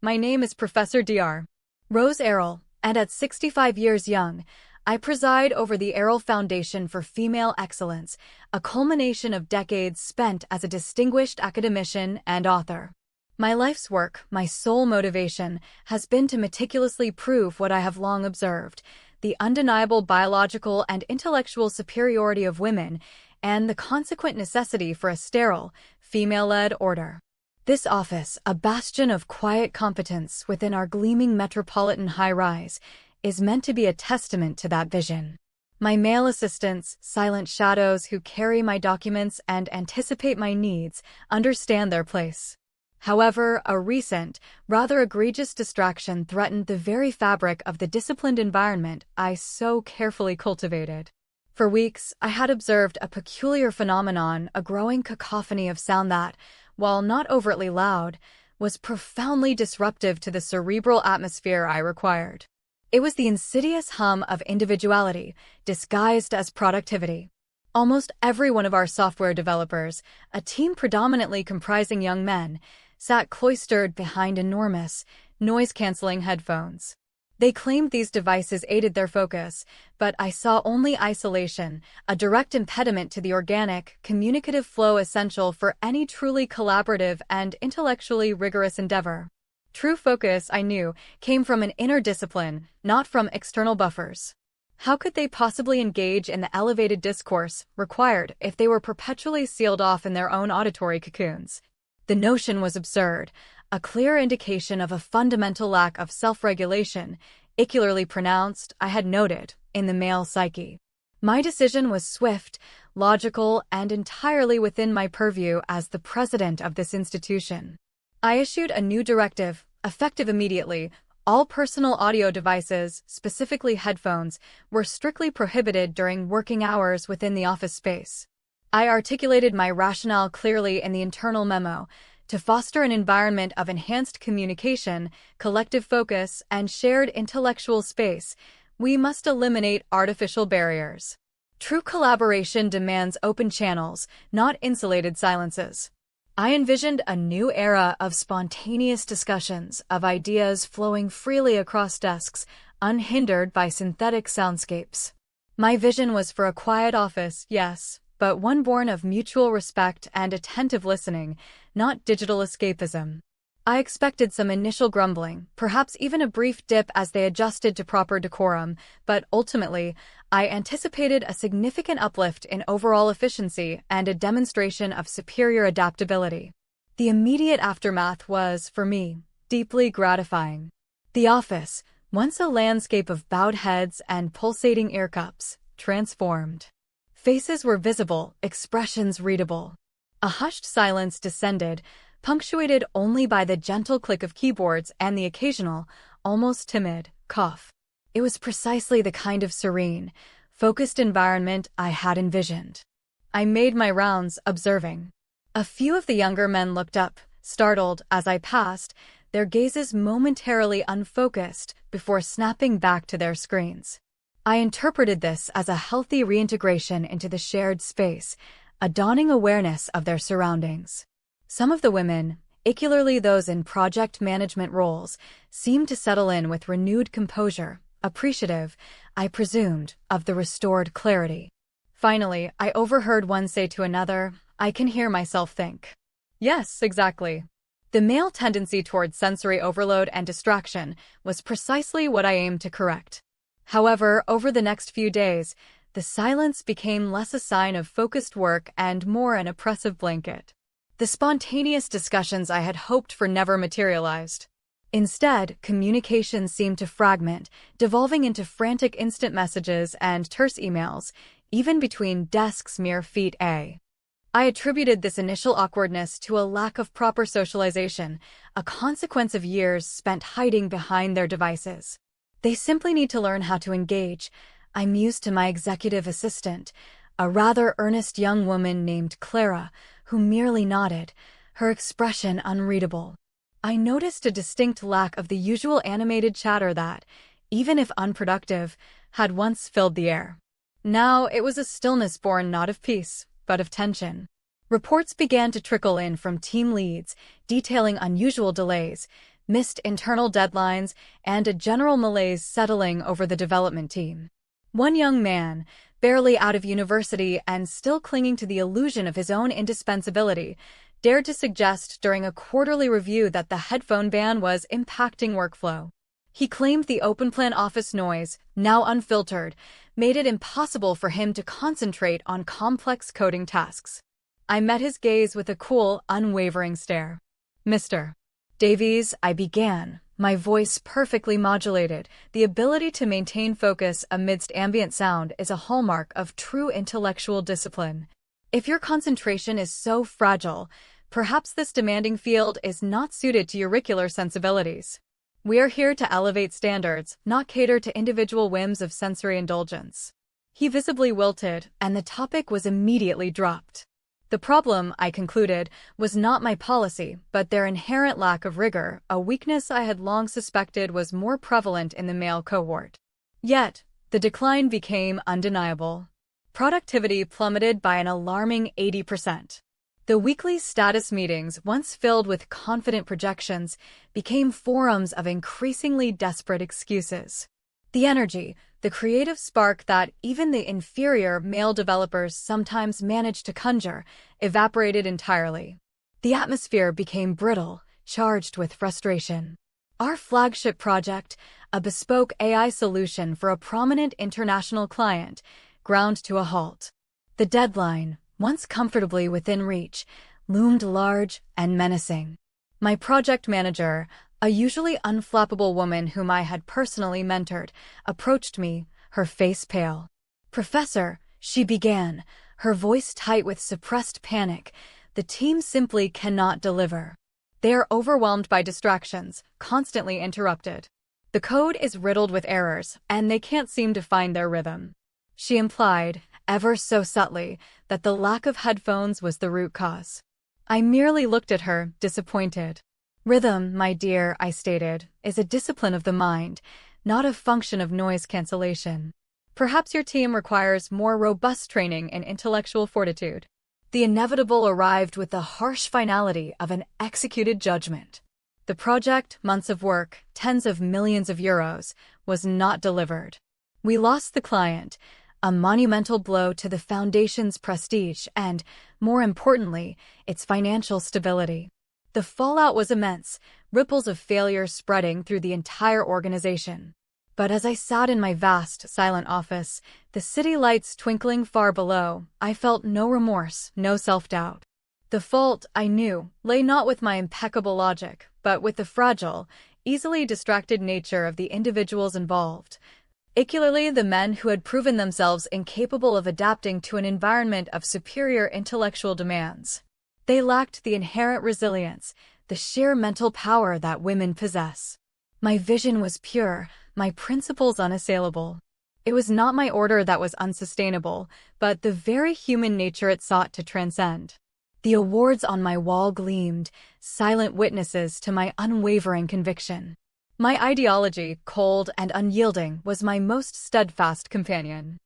My name is Professor Dr. Rose Errol, and at 65 years young, I preside over the Errol Foundation for Female Excellence, a culmination of decades spent as a distinguished academician and author. My life's work, my sole motivation, has been to meticulously prove what I have long observed: the undeniable biological and intellectual superiority of women and the consequent necessity for a sterile, female-led order. This office, a bastion of quiet competence within our gleaming metropolitan high-rise, is meant to be a testament to that vision. My male assistants, silent shadows who carry my documents and anticipate my needs, understand their place. However, a recent, rather egregious distraction threatened the very fabric of the disciplined environment I so carefully cultivated. For weeks, I had observed a peculiar phenomenon, a growing cacophony of sound that, while not overtly loud, was profoundly disruptive to the cerebral atmosphere I required. It was the insidious hum of individuality, disguised as productivity. Almost every one of our software developers, a team predominantly comprising young men, sat cloistered behind enormous, noise-canceling headphones. They claimed these devices aided their focus, but I saw only isolation, a direct impediment to the organic, communicative flow essential for any truly collaborative and intellectually rigorous endeavor. True focus, I knew, came from an inner discipline, not from external buffers. How could they possibly engage in the elevated discourse required if they were perpetually sealed off in their own auditory cocoons? The notion was absurd, a clear indication of a fundamental lack of self-regulation, peculiarly pronounced, I had noted, in the male psyche. My decision was swift, logical, and entirely within my purview as the president of this institution. I issued a new directive, effective immediately. All personal audio devices, specifically headphones, were strictly prohibited during working hours within the office space. I articulated my rationale clearly in the internal memo: to foster an environment of enhanced communication, collective focus, and shared intellectual space, we must eliminate artificial barriers. True collaboration demands open channels, not insulated silences. I envisioned a new era of spontaneous discussions, of ideas flowing freely across desks, unhindered by synthetic soundscapes. My vision was for a quiet office, yes, but one born of mutual respect and attentive listening, not digital escapism. I expected some initial grumbling, perhaps even a brief dip as they adjusted to proper decorum, but ultimately, I anticipated a significant uplift in overall efficiency and a demonstration of superior adaptability. The immediate aftermath was, for me, deeply gratifying. The office, once a landscape of bowed heads and pulsating ear cups, transformed. Faces were visible, expressions readable. A hushed silence descended, punctuated only by the gentle click of keyboards and the occasional, almost timid, cough. It was precisely the kind of serene, focused environment I had envisioned. I made my rounds, observing. A few of the younger men looked up, startled as I passed, their gazes momentarily unfocused before snapping back to their screens. I interpreted this as a healthy reintegration into the shared space, a dawning awareness of their surroundings. Some of the women, particularly those in project management roles, seemed to settle in with renewed composure, appreciative, I presumed, of the restored clarity. Finally, I overheard one say to another, "I can hear myself think." Yes, exactly. The male tendency toward sensory overload and distraction was precisely what I aimed to correct. However, over the next few days, the silence became less a sign of focused work and more an oppressive blanket. The spontaneous discussions I had hoped for never materialized. Instead, communication seemed to fragment, devolving into frantic instant messages and terse emails, even between desks mere feet away. I attributed this initial awkwardness to a lack of proper socialization, a consequence of years spent hiding behind their devices. They simply need to learn how to engage, I mused to my executive assistant, a rather earnest young woman named Clara, who merely nodded, her expression unreadable. I noticed a distinct lack of the usual animated chatter that, even if unproductive, had once filled the air. Now it was a stillness born not of peace, but of tension. Reports began to trickle in from team leads, detailing unusual delays, missed internal deadlines, and a general malaise settling over the development team. One young man, barely out of university and still clinging to the illusion of his own indispensability, dared to suggest during a quarterly review that the headphone ban was impacting workflow. He claimed the open-plan office noise, now unfiltered, made it impossible for him to concentrate on complex coding tasks. I met his gaze with a cool, unwavering stare. "Mr. Davies," I began, my voice perfectly modulated. The ability to maintain focus amidst ambient sound is a hallmark of true intellectual discipline. If your concentration is so fragile, perhaps this demanding field is not suited to your auricular sensibilities. We are here to elevate standards, not cater to individual whims of sensory indulgence. He visibly wilted, and the topic was immediately dropped. The problem, I concluded, was not my policy, but their inherent lack of rigor, a weakness I had long suspected was more prevalent in the male cohort. Yet, the decline became undeniable. Productivity plummeted by an alarming 80%. The weekly status meetings, once filled with confident projections, became forums of increasingly desperate excuses. The energy, the creative spark that even the inferior male developers sometimes managed to conjure, evaporated entirely. The atmosphere became brittle, charged with frustration. Our flagship project, a bespoke AI solution for a prominent international client, ground to a halt. The deadline, once comfortably within reach, loomed large and menacing. My project manager, a usually unflappable woman whom I had personally mentored, approached me, her face pale. "Professor," she began, her voice tight with suppressed panic, "the team simply cannot deliver. They are overwhelmed by distractions, constantly interrupted. The code is riddled with errors, and they can't seem to find their rhythm." She implied, ever so subtly, that the lack of headphones was the root cause. I merely looked at her, disappointed. "Rhythm, my dear," I stated, "is a discipline of the mind, not a function of noise cancellation. Perhaps your team requires more robust training in intellectual fortitude." The inevitable arrived with the harsh finality of an executed judgment. The project, months of work, tens of millions of euros, was not delivered. We lost the client, a monumental blow to the foundation's prestige and, more importantly, its financial stability. The fallout was immense, ripples of failure spreading through the entire organization. But as I sat in my vast, silent office, the city lights twinkling far below, I felt no remorse, no self-doubt. The fault, I knew, lay not with my impeccable logic, but with the fragile, easily distracted nature of the individuals involved, particularly the men who had proven themselves incapable of adapting to an environment of superior intellectual demands. They lacked the inherent resilience, the sheer mental power that women possess. My vision was pure, my principles unassailable. It was not my order that was unsustainable, but the very human nature it sought to transcend. The awards on my wall gleamed, silent witnesses to my unwavering conviction. My ideology, cold and unyielding, was my most steadfast companion.